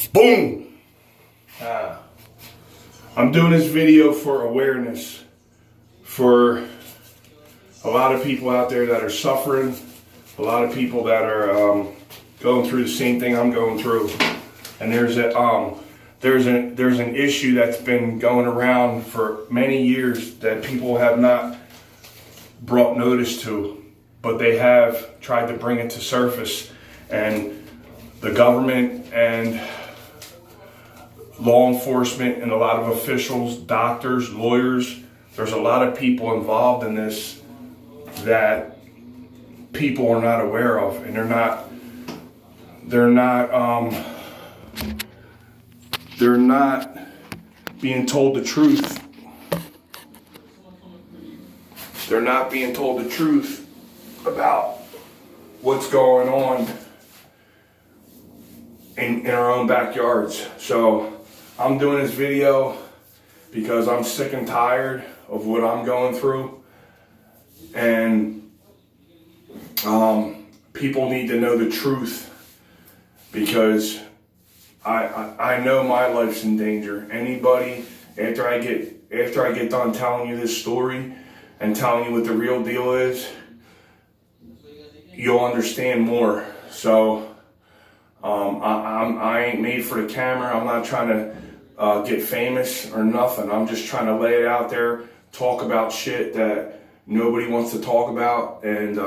Boom! I'm doing this video for awareness for a lot of people out there that are suffering, a lot of people that are going through the same thing I'm going through. And there's an issue that's been going around for many years that people have not brought notice to, but they have tried to bring it to surface. And the government and law enforcement and a lot of officials, doctors, lawyers, there's a lot of people involved in this that people are not aware of, and they're not being told the truth. They're not being told the truth about what's going on in our own backyards. So I'm doing this video because I'm sick and tired of what I'm going through, and people need to know the truth, because I know my life's in danger. Anybody, after I get done telling you this story and telling you what the real deal is, you'll understand more. So I ain't made for the camera. I'm not trying to get famous or nothing. I'm just trying to lay it out there, talk about shit that nobody wants to talk about, and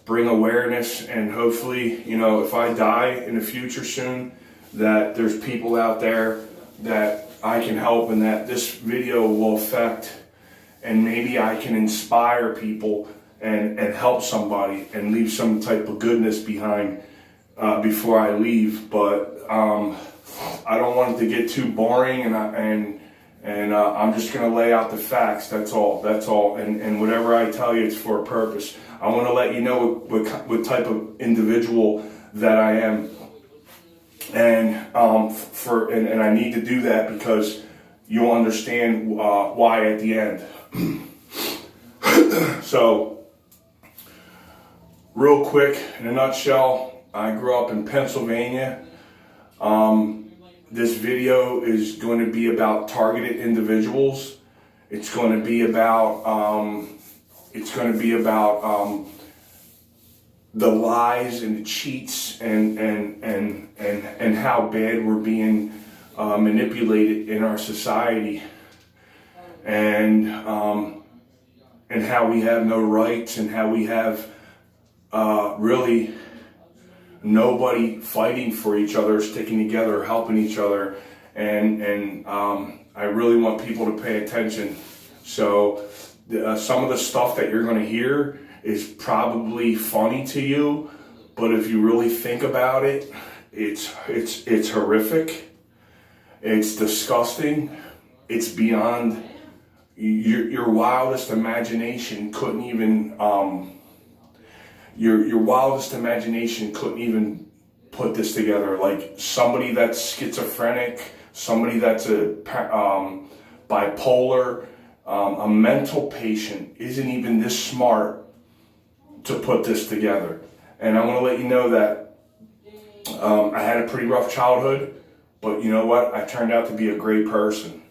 bring awareness. And hopefully, you know, if I die in the future soon, that there's people out there that I can help, and that this video will affect, and maybe I can inspire people and help somebody and leave some type of goodness behind before I leave. But I don't want it to get too boring, and I'm just gonna lay out the facts. That's all. And whatever I tell you, it's for a purpose. I want to let you know what type of individual that I am, and and I need to do that because you'll understand why at the end. So, real quick, in a nutshell, I grew up in Pennsylvania. This video is going to be about targeted individuals. It's going to be about the lies and the cheats and how bad we're being manipulated in our society, and how we have no rights, and how we have really nobody fighting for each other, sticking together, helping each other, and I really want people to pay attention. So some of the stuff that you're going to hear is probably funny to you, but if you really think about it, it's horrific. It's disgusting. It's beyond your wildest imagination couldn't even. Your wildest imagination couldn't even put this together. Like somebody that's schizophrenic, somebody that's bipolar, a mental patient isn't even this smart to put this together. And I want to let you know that I had a pretty rough childhood, but you know what? I turned out to be a great person.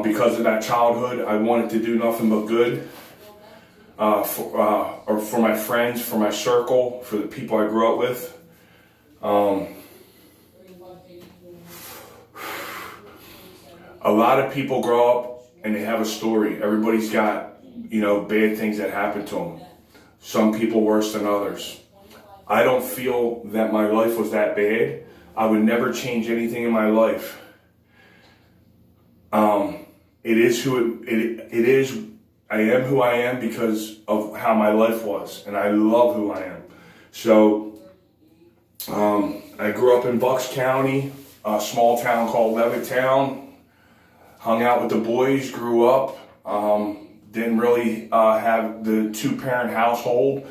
Because of that childhood, I wanted to do nothing but good. For my friends, for my circle, for the people I grew up with. A lot of people grow up and they have a story. Everybody's got, you know, bad things that happen to them. Some people worse than others. I don't feel that my life was that bad. I would never change anything in my life. It is. I am who I am because of how my life was, and I love who I am. So, I grew up in Bucks County, a small town called Levittown. Hung out with the boys, grew up, didn't really have the two-parent household.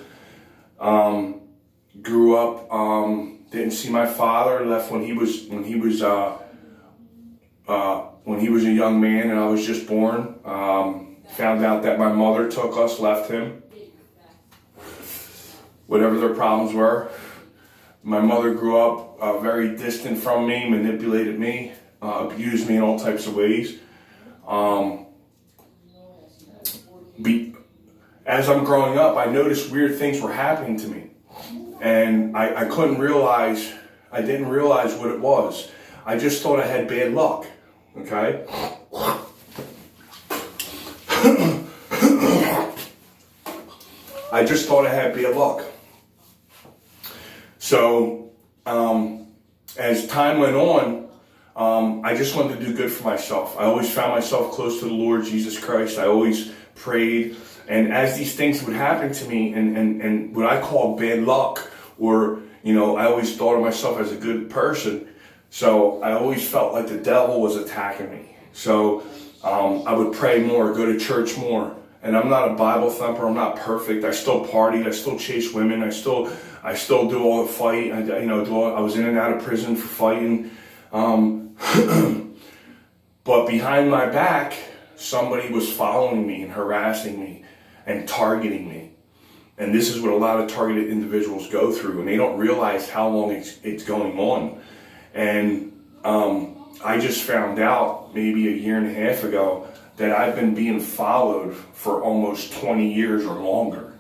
Grew up, didn't see my father, left when he was a young man, and I was just born. Found out that my mother took us, left him, whatever their problems were. My mother grew up very distant from me, manipulated me, abused me in all types of ways. As I'm growing up, I noticed weird things were happening to me. And I didn't realize what it was. I just thought I had bad luck, okay? I just thought I had bad luck. So, as time went on, I just wanted to do good for myself. I always found myself close to the Lord Jesus Christ. I always prayed. And as these things would happen to me, and what I call bad luck, or, I always thought of myself as a good person. So I always felt like the devil was attacking me. So I would pray more, go to church more. And I'm not a Bible thumper. I'm not perfect. I still partied. I still chase women. I still do all the fight. I was in and out of prison for fighting. But behind my back, somebody was following me and harassing me and targeting me. And this is what a lot of targeted individuals go through, and they don't realize how long it's going on. And I just found out maybe a year and a half ago that I've been being followed for almost 20 years or longer.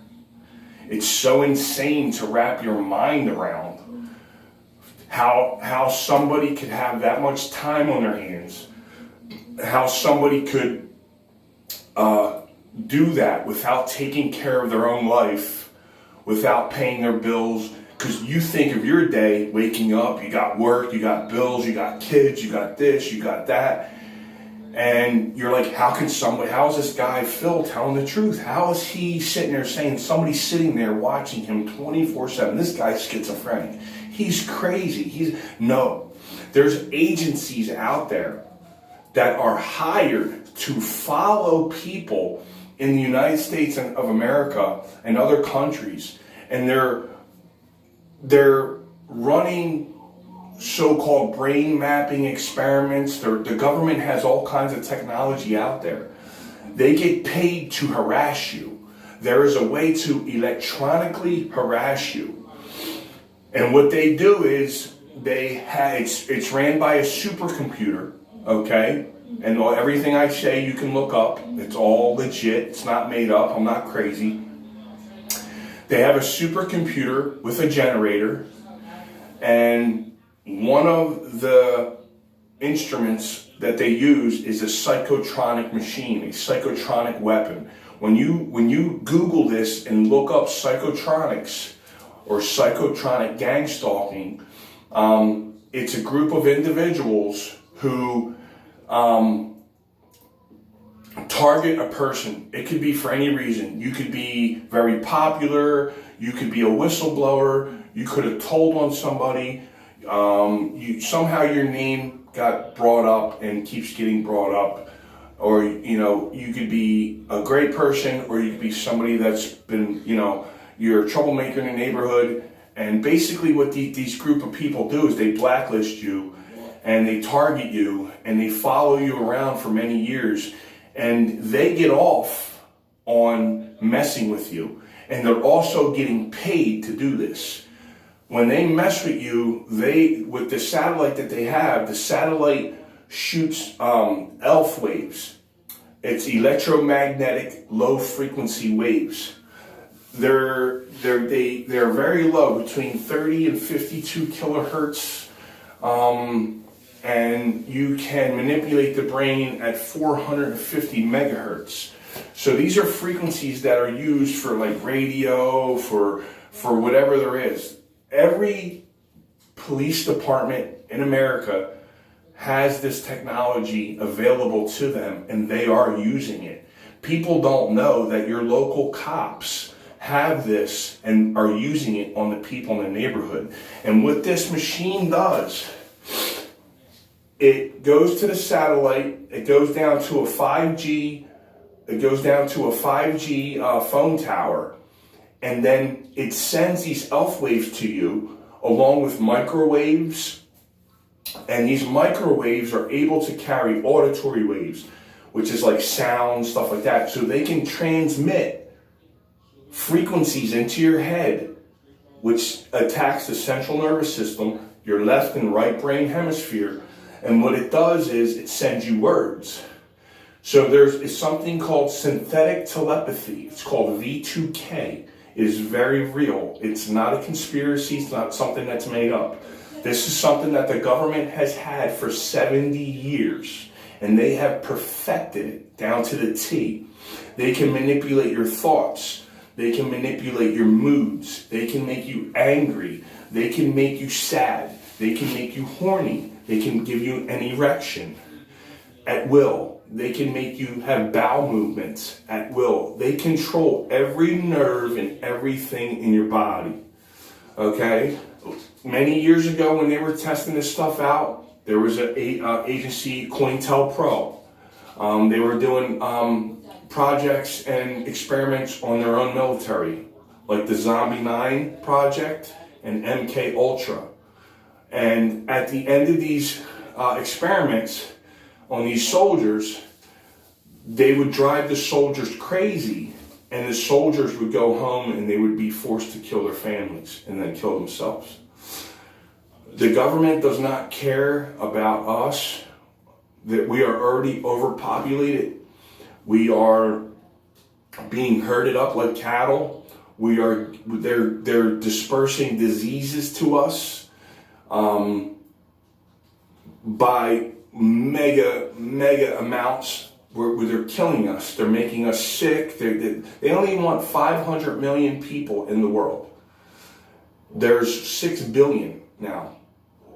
It's so insane to wrap your mind around how somebody could have that much time on their hands, how somebody could do that without taking care of their own life, without paying their bills. Because you think of your day, waking up, you got work, you got bills, you got kids, you got this, you got that. And you're like, how is this guy Phil telling the truth? How is he sitting there saying somebody's sitting there watching him 24/7? This guy's schizophrenic. He's crazy. No. There's agencies out there that are hired to follow people in the United States of America and other countries. And they're running so-called brain mapping experiments. The government has all kinds of technology out there. They get paid to harass you. There is a way to electronically harass you. And what they do is it's ran by a supercomputer, okay? And everything I say you can look up. It's all legit. It's not made up. I'm not crazy. They have a supercomputer with a generator, and one of the instruments that they use is a psychotronic machine, a psychotronic weapon. When you Google this and look up psychotronics or psychotronic gang stalking, it's a group of individuals who target a person. It could be for any reason. You could be very popular. You could be a whistleblower. You could have told on somebody. Somehow your name got brought up and keeps getting brought up. Or, you could be a great person, or you could be somebody that's been, you're a troublemaker in the neighborhood. And basically what these group of people do is they blacklist you, and they target you, and they follow you around for many years, and they get off on messing with you. And they're also getting paid to do this. When they mess with you, with the satellite that they have, the satellite shoots ELF waves. It's electromagnetic low frequency waves. They're very low, between 30 and 52 kilohertz. And you can manipulate the brain at 450 megahertz. So these are frequencies that are used for like radio, for whatever there is. Every police department in America has this technology available to them, and they are using it. People don't know that your local cops have this and are using it on the people in the neighborhood. And what this machine does, it goes to the satellite, it goes down to a 5G phone tower, and then it sends these ELF waves to you along with microwaves. And these microwaves are able to carry auditory waves, which is like sound, stuff like that. So they can transmit frequencies into your head which attacks the central nervous system, your left and right brain hemisphere. And what it does is it sends you words. So it's something called synthetic telepathy. It's called V2K. It is very real. It's not a conspiracy. It's not something that's made up. This is something that the government has had for 70 years. And they have perfected it down to the T. They can manipulate your thoughts. They can manipulate your moods. They can make you angry. They can make you sad. They can make you horny. They can give you an erection at will. They can make you have bowel movements at will. They control every nerve and everything in your body. Okay? Many years ago when they were testing this stuff out, there was an agency, COINTELPRO. They were doing projects and experiments on their own military, like the Zombie 9 project and MK Ultra. And at the end of these experiments on these soldiers, they would drive the soldiers crazy, and the soldiers would go home and they would be forced to kill their families and then kill themselves. The government does not care about us, that we are already overpopulated. We are being herded up like cattle. They're dispersing diseases to us by mega amounts where they're killing us. They're making us sick. They only want 500 million people in the world. There's 6 billion now.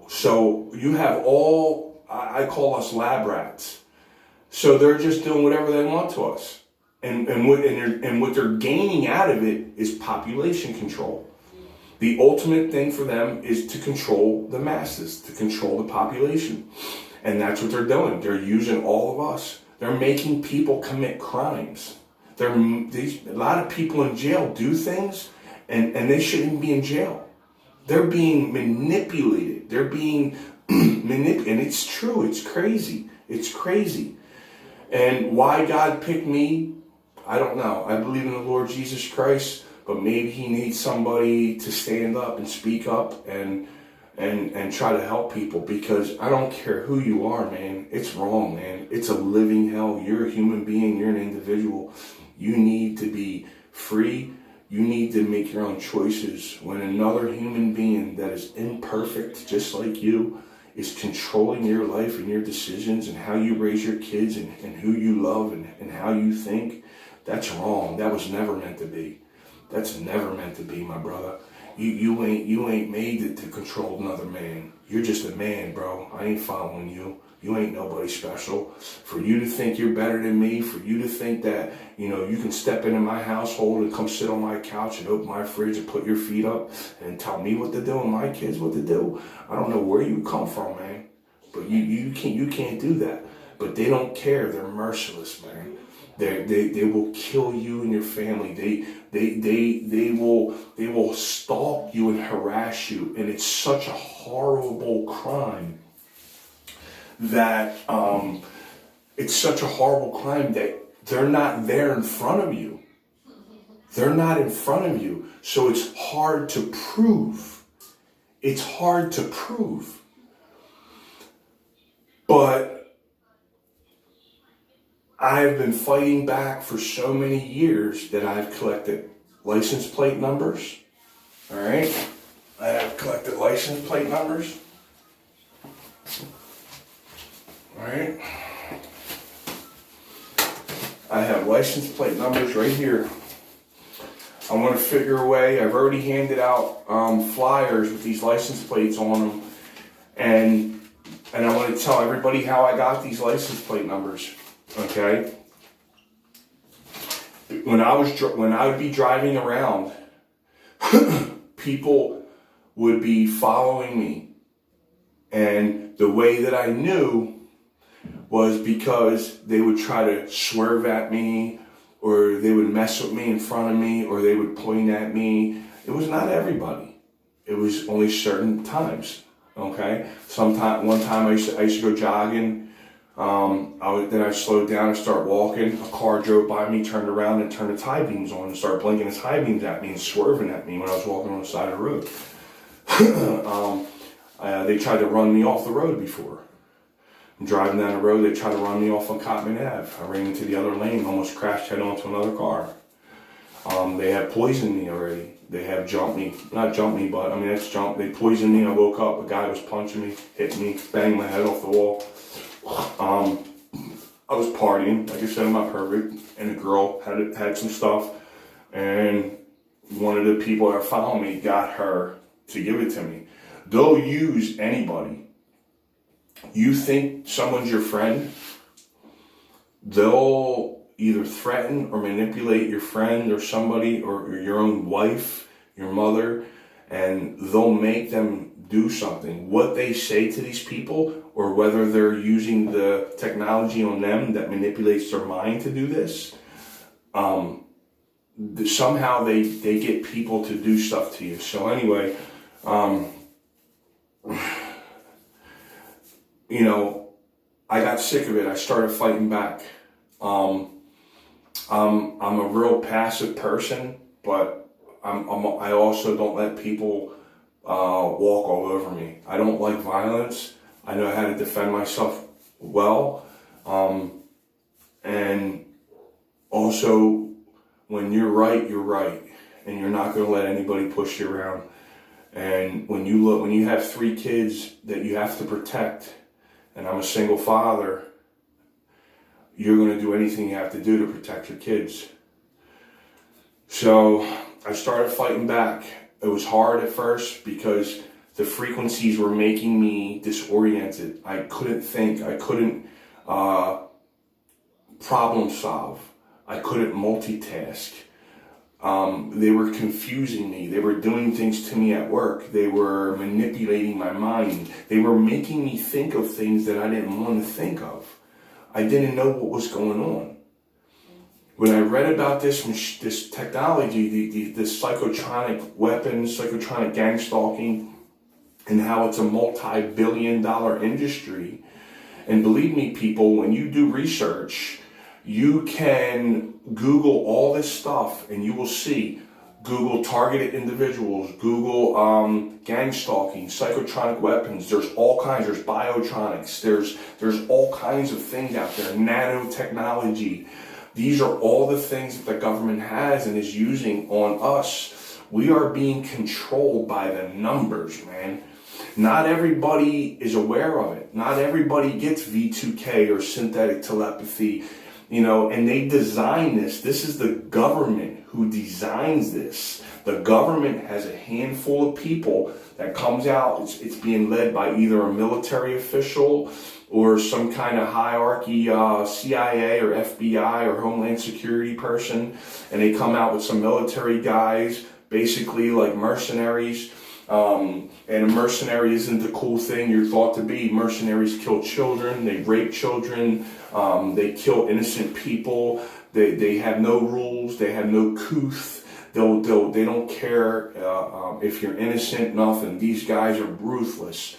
So you have all, I call us lab rats. So they're just doing whatever they want to us. And what they're gaining out of it is population control. The ultimate thing for them is to control the masses, to control the population. And that's what they're doing. They're using all of us. They're making people commit crimes. A lot of people in jail do things, and they shouldn't be in jail. They're being manipulated. They're being manipulated. And it's true. It's crazy. It's crazy. And why God picked me, I don't know. I believe in the Lord Jesus Christ, but maybe he needs somebody to stand up and speak up and try to help people, because I don't care who you are, man. It's wrong, man. It's a living hell. You're a human being. You're an individual. You need to be free. You need to make your own choices. When another human being that is imperfect, just like you, is controlling your life and your decisions and how you raise your kids and who you love and how you think, that's wrong. That was never meant to be. That's never meant to be, my brother. You ain't made to control another man. You're just a man, bro. I ain't following you. You ain't nobody special. For you to think you're better than me, for you to think that, you can step into my household and come sit on my couch and open my fridge and put your feet up and tell me what to do and my kids what to do. I don't know where you come from, man. But you can't do that. But they don't care. They're merciless, man. They will kill you and your family. They will stalk you and harass you, and it's such a horrible crime that they're not there in front of you. They're not in front of you, so it's hard to prove. It's hard to prove, but I've been fighting back for so many years that I've collected license plate numbers. All right? I have collected license plate numbers. All right? I have license plate numbers right here. I want to figure a way. I've already handed out flyers with these license plates on them. And I want to tell everybody how I got these license plate numbers. Okay. When I would be driving around, people would be following me, and the way that I knew was because they would try to swerve at me, or they would mess with me in front of me, or they would point at me. It was not everybody. It was only certain times. Okay. One time I used to go jogging Then I slowed down and started walking. A car drove by me, turned around and turned its high beams on and started blinking its high beams at me and swerving at me when I was walking on the side of the road. They tried to run me off the road before. I'm driving down the road, they tried to run me off on Cotman Ave. I ran into the other lane, almost crashed head onto another car. They have poisoned me already. They have not jumped me, but I mean, it's jumped. They poisoned me. I woke up, a guy was punching me, hitting me, banging my head off the wall. I was partying, like I said, I'm not perfect, and a girl had some stuff, and one of the people that followed me got her to give it to me. They'll use anybody. You think someone's your friend, they'll either threaten or manipulate your friend or somebody or your own wife, your mother, and they'll make them do something. What they say to these people, or whether they're using the technology on them that manipulates their mind to do this, somehow they get people to do stuff to you. So anyway, I got sick of it. I started fighting back. I'm a real passive person, but I also don't let people walk all over me. I don't like violence. I know how to defend myself well. And also, when you're right, and you're not going to let anybody push you around. And when you have 3 kids that you have to protect, and I'm a single father, you're going to do anything you have to do to protect your kids. So I started fighting back. It was hard at first because the frequencies were making me disoriented. I couldn't think. I couldn't problem solve. I couldn't multitask. They were confusing me. They were doing things to me at work. They were manipulating my mind. They were making me think of things that I didn't want to think of. I didn't know what was going on. When I read about this technology, this psychotronic weapons, psychotronic gang stalking, and how it's a multi-billion-dollar industry, and believe me, people, when you do research, you can Google all this stuff and you will see. Google targeted individuals, Google gang stalking, psychotronic weapons. There's all kinds. There's biotronics. There's all kinds of things out there. Nanotechnology. These are all the things that the government has and is using on us. We are being controlled by the numbers, man. Not everybody is aware of it. Not everybody gets V2K or synthetic telepathy. And they design this. This is the government who designs this. The government has a handful of people that comes out. It's being led by either a military official or some kind of hierarchy, CIA or FBI or Homeland Security person. And they come out with some military guys, basically like mercenaries. And a mercenary isn't the cool thing you're thought to be. Mercenaries kill children, they rape children, they kill innocent people, they have no rules, they have no couth, they don't care if you're innocent, nothing. These guys are ruthless.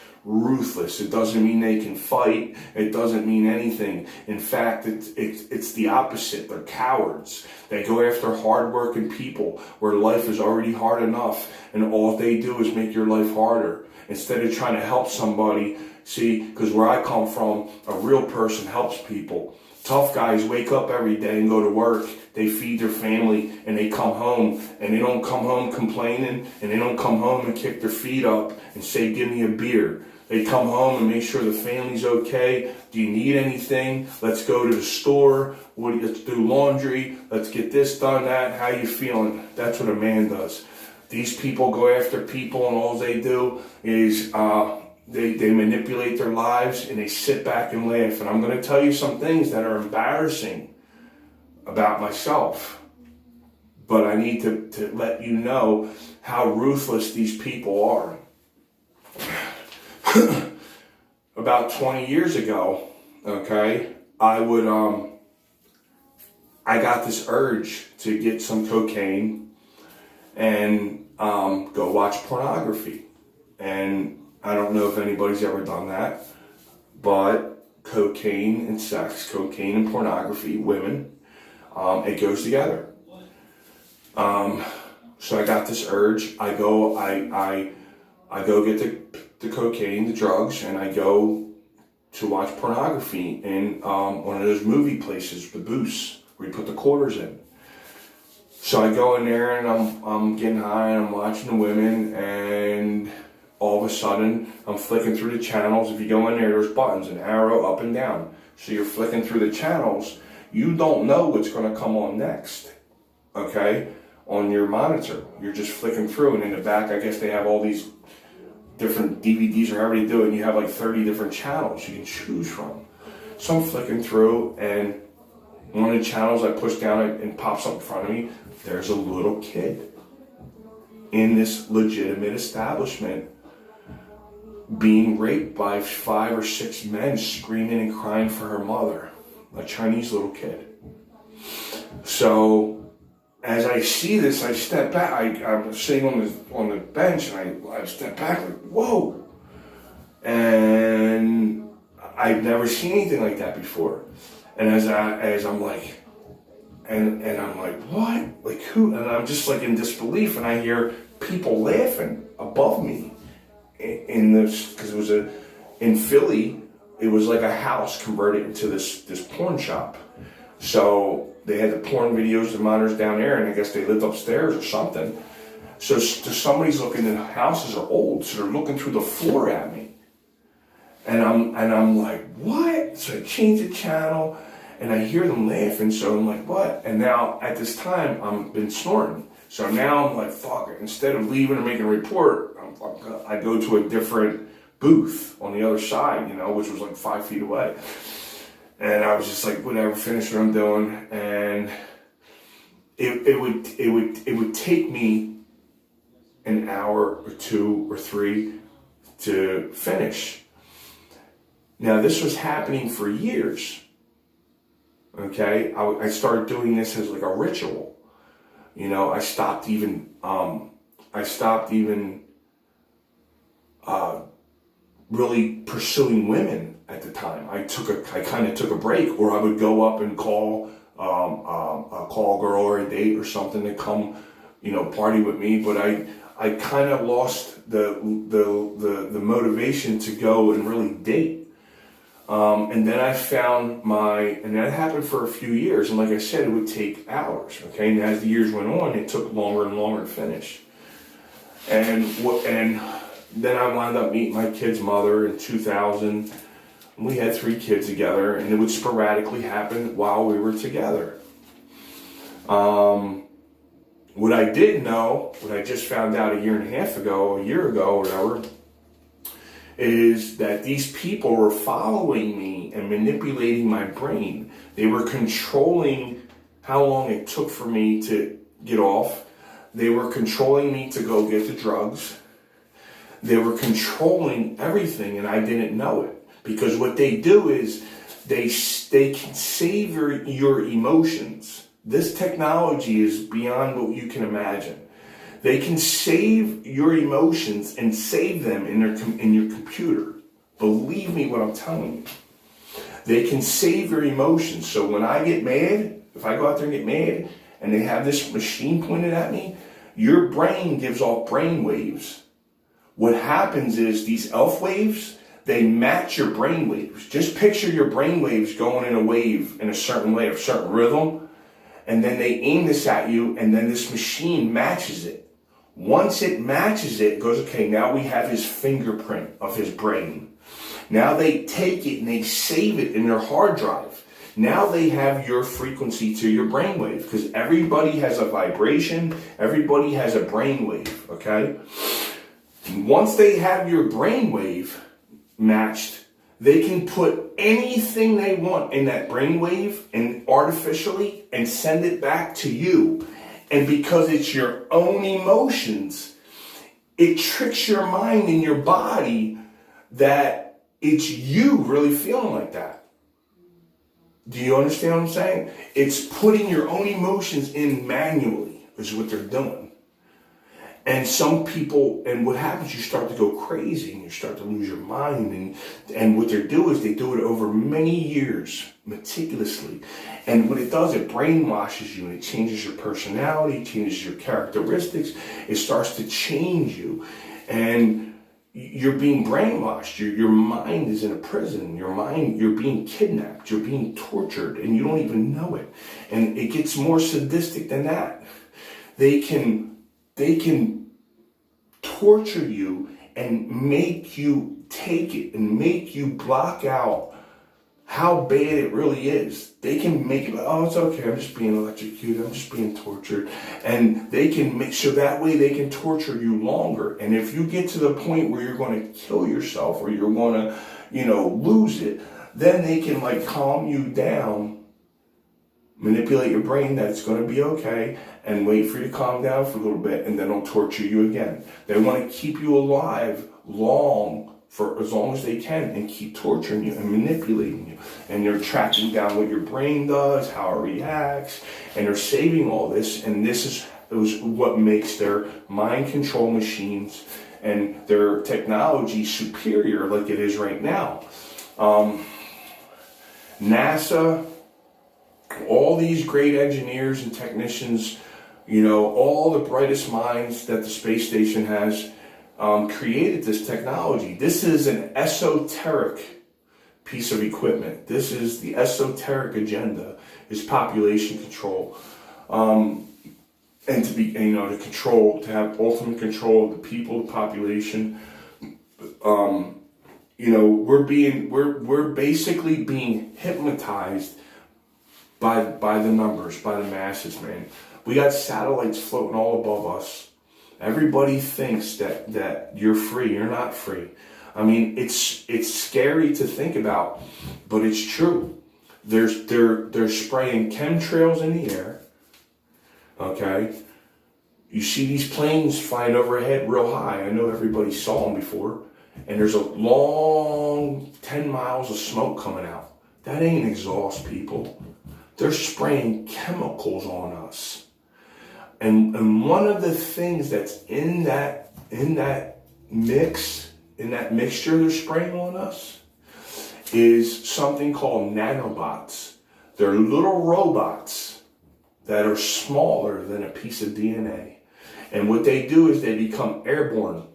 It doesn't mean they can fight. It doesn't mean anything. In fact, it's the opposite. They're cowards. They go after hardworking people where life is already hard enough, and all they do is make your life harder. Instead of trying to help somebody, see, because where I come from, a real person helps people. Tough guys wake up every day and go to work. They feed their family and they come home, and they don't come home complaining, and they don't come home and kick their feet up and say, give me a beer. They come home and make sure the family's okay. Do you need anything? Let's go to the store. Let's do laundry. Let's get this done, that. How you feeling? That's what a man does. These people go after people, and all they do is they manipulate their lives, and they sit back and laugh. And I'm going to tell you some things that are embarrassing about myself. But I need to let you know how ruthless these people are. About 20 years ago, okay, I got this urge to get some cocaine and go watch pornography. And I don't know if anybody's ever done that, but cocaine and sex, cocaine and pornography, women. It goes together. So I got this urge. I go get the cocaine, the drugs, and I go to watch pornography in one of those movie places, the booths, where you put the quarters in. So I go in there and I'm getting high and I'm watching the women, and all of a sudden I'm flicking through the channels. If you go in there, there's buttons, an arrow up and down. So you're flicking through the channels. You don't know what's going to come on next, okay, on your monitor. You're just flicking through, and in the back, I guess they have all these different DVDs or however you do it, and you have like 30 different channels you can choose from. So I'm flicking through, and one of the channels I push down and pops up in front of me, there's a little kid in this legitimate establishment being raped by 5 or 6 men, screaming and crying for her mother, a Chinese little kid. So as I see this, I step back. I'm sitting on the bench, and I step back like, whoa. And I've never seen anything like that before. And as I'm like, and I'm like, what? Like who? And I'm just like in disbelief, and I hear people laughing above me in this, because it was in Philly, it was like a house converted into this porn shop. So they had the porn videos, the monitors down there, and I guess they lived upstairs or something. So somebody's looking, and the houses are old, so they're looking through the floor at me. And I'm like, what? So I change the channel, and I hear them laughing, so I'm like, what? And now, at this time, I've been snorting. So now I'm like, fuck it. Instead of leaving and making a report, I go to a different booth on the other side, which was like 5 feet away. And I was just like, whatever, finish what I'm doing. And it would take me an hour or 2 or 3 to finish. Now, this was happening for years. Okay, I started doing this as like a ritual. I stopped even really pursuing women at the time. I kind of took a break, or I would go up and call a girl or a date or something to come, party with me. But I kind of lost the motivation to go and really date. And then I found and that happened for a few years. And like I said, it would take hours. Okay, and as the years went on, it took longer and longer to finish. And then I wound up meeting my kid's mother in 2000. We had 3 kids together, and it would sporadically happen while we were together. What I did know, what I just found out a year ago, or whatever, is that these people were following me and manipulating my brain. They were controlling how long it took for me to get off. They were controlling me to go get the drugs. They were controlling everything, and I didn't know it. Because what they do is they can save your emotions. This technology is beyond what you can imagine. They can save your emotions and save them in your computer. Believe me what I'm telling you. They can save your emotions. So when I get mad, if I go out there and get mad, and they have this machine pointed at me, your brain gives off brain waves. What happens is these ELF waves, they match your brain waves. Just picture your brain waves going in a wave in a certain way, a certain rhythm, and then they aim this at you, and then this machine matches it. Once it matches it, it goes, okay, now we have his fingerprint of his brain. Now they take it and they save it in their hard drive. Now they have your frequency to your brainwave, because everybody has a vibration, everybody has a brainwave, okay? Once they have your brainwave matched, they can put anything they want in that brainwave and artificially and send it back to you. And because it's your own emotions, it tricks your mind and your body that it's you really feeling like that. Do you understand what I'm saying? It's putting your own emotions in manually is what they're doing. And some people, and what happens, you start to go crazy and you start to lose your mind. And what they do is they do it over many years, meticulously. And what it does, it brainwashes you and it changes your personality, changes your characteristics. It starts to change you. And you're being brainwashed. Your mind is in a prison. You're being kidnapped. You're being tortured and you don't even know it. And it gets more sadistic than that. They can torture you and make you take it and make you block out how bad it really is. They can make it, oh, it's okay, I'm just being electrocuted, I'm just being tortured. And they can make sure that way they can torture you longer. And if you get to the point where you're going to kill yourself or you're going to, lose it, then they can calm you down, manipulate your brain that it's going to be okay, and wait for you to calm down for a little bit, and then they'll torture you again. They want to keep you alive for as long as they can and keep torturing you and manipulating you. And they're tracking down what your brain does, how it reacts, and they're saving all this. And this is what makes their mind control machines and their technology superior like it is right now. NASA, all these great engineers and technicians, all the brightest minds that the space station has created this technology. This is an esoteric piece of equipment. This is the esoteric agenda, is population control. And to have ultimate control of the people, the population. We're basically being hypnotized by the numbers, by the masses, man. We got satellites floating all above us. Everybody thinks that you're free. You're not free. I mean, it's scary to think about, but it's true. They're spraying chemtrails in the air. Okay, you see these planes flying overhead real high. I know everybody saw them before, and there's a long 10 miles of smoke coming out. That ain't exhaust, people. They're spraying chemicals on us. And one of the things that's in that mixture they're spraying on us is something called nanobots. They're little robots that are smaller than a piece of DNA. And what they do is they become airborne.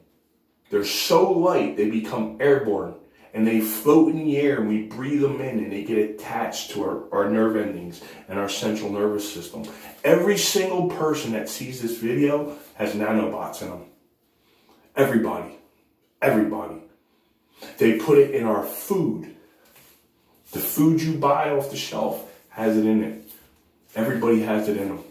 They're so light, they become airborne. And they float in the air and we breathe them in and they get attached to our nerve endings and our central nervous system. Every single person that sees this video has nanobots in them. Everybody. They put it in our food. The food you buy off the shelf has it in it. Everybody has it in them.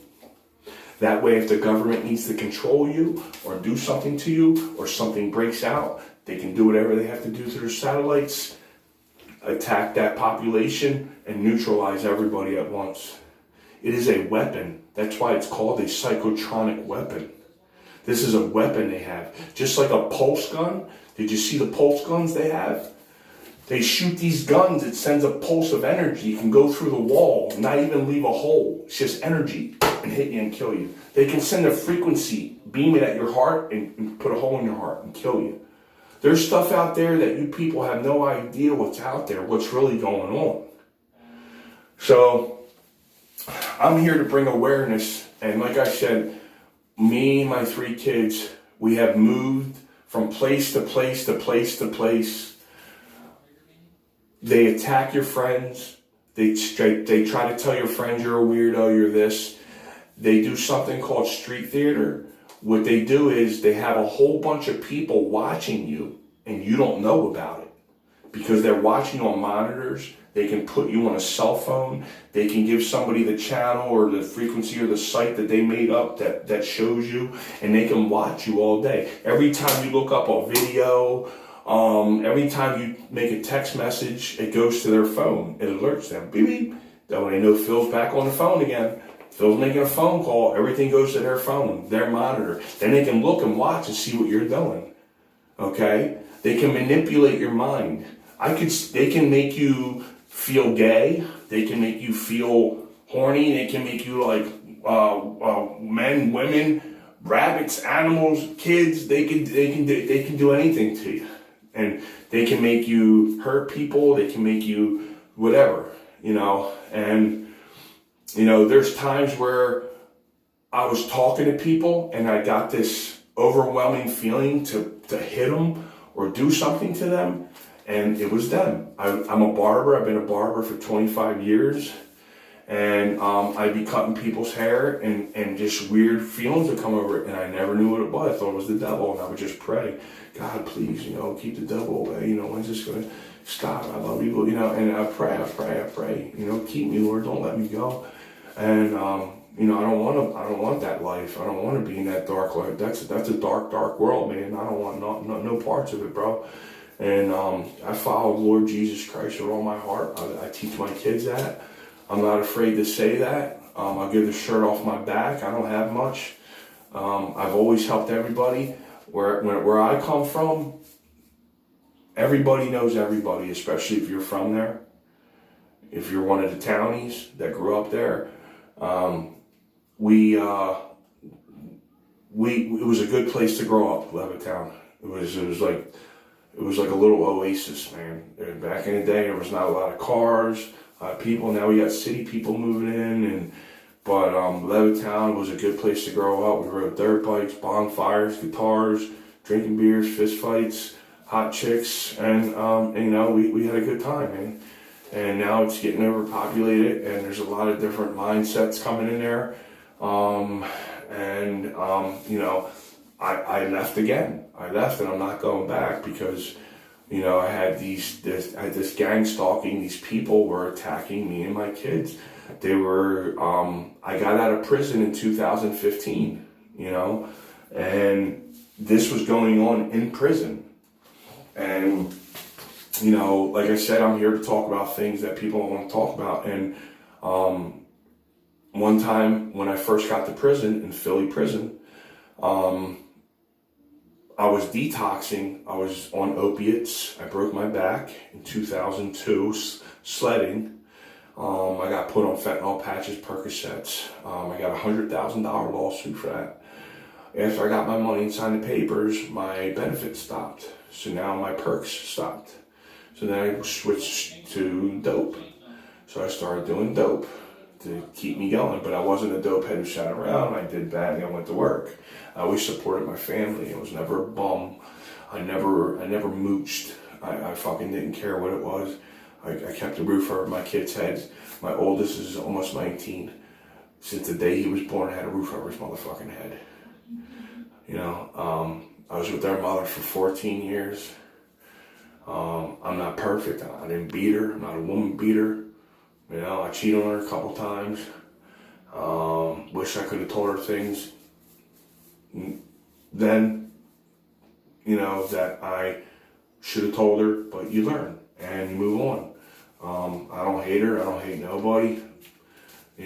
That way, if the government needs to control you or do something to you or something breaks out, they can do whatever they have to do to their satellites, attack that population, and neutralize everybody at once. It is a weapon. That's why it's called a psychotronic weapon. This is a weapon they have. Just like a pulse gun. Did you see the pulse guns they have? They shoot these guns. It sends a pulse of energy. It can go through the wall, not even leave a hole. It's just energy and hit you and kill you. They can send a frequency, beam it at your heart, and put a hole in your heart and kill you. There's stuff out there that you people have no idea what's out there, what's really going on. So, I'm here to bring awareness. And like I said, me and my 3 kids, we have moved from place to place to place to place. They attack your friends. They try to tell your friends you're a weirdo, you're this. They do something called street theater. What they do is they have a whole bunch of people watching you and you don't know about it because they're watching you on monitors. They can put you on a cell phone. They can give somebody the channel or the frequency or the site that they made up that shows you, and they can watch you all day. Every time you look up a video, every time you make a text message, it goes to their phone. It alerts them. Beep, beep. That way they know Phil's back on the phone again. Phil's making a phone call. Everything goes to their phone, their monitor. Then they can look and watch and see what you're doing. Okay? They can manipulate your mind. They can make you feel gay. They can make you feel horny. They can make you like men, women, rabbits, animals, kids, they can do anything to you. And they can make you hurt people, they can make you whatever, and there's times where I was talking to people and I got this overwhelming feeling to hit them or do something to them, and it was them. I'm a barber. I've been a barber for 25 years, and I'd be cutting people's hair, and just weird feelings would come over it, and I never knew what it was. I thought it was the devil, and I would just pray, God, please, keep the devil away. When's this going to stop? I love you, and I pray, keep me, Lord, don't let me go. And I don't want that life. I don't want to be in that dark life. That's a dark world, man. I don't want no parts of it, bro. And I follow Lord Jesus Christ with all my heart. I teach my kids that. I'm not afraid to say that. I'll give the shirt off my back. I don't have much. I've always helped everybody. Where I come from, everybody knows everybody, especially if you're from there. If you're one of the townies that grew up there. It was a good place to grow up, Levittown. It was like a little oasis, man. Back in the day, there was not a lot of cars, people. Now we got city people moving in, but Levittown was a good place to grow up. We rode dirt bikes, bonfires, guitars, drinking beers, fist fights, hot chicks, and we had a good time, man. And now it's getting overpopulated, and there's a lot of different mindsets coming in there. I left again. I left, and I'm not going back because, I had this gang stalking. These people were attacking me and my kids. They were, I got out of prison in 2015, and this was going on in prison. And, like I said, I'm here to talk about things that people don't want to talk about. And, one time when I first got to prison, in Philly prison, I was detoxing. I was on opiates. I broke my back in 2002 sledding. I got put on fentanyl patches, Percocets. I got a $100,000 lawsuit for that. After I got my money and signed the papers, my benefits stopped. So now my perks stopped. So then I switched to dope. So I started doing dope to keep me going, but I wasn't a dope head who sat around. I did bad and I went to work. I always supported my family. I was never a bum. I never mooched. I fucking didn't care what it was. I kept the roof over my kids' heads. My oldest is almost 19. Since the day he was born, I had a roof over his motherfucking head. I was with their mother for 14 years. I'm not perfect. I didn't beat her. I'm not a woman beater. I cheated on her a couple times. Wish I could have told her things then, that I should have told her, but you learn and you move on. I don't hate her. I don't hate nobody.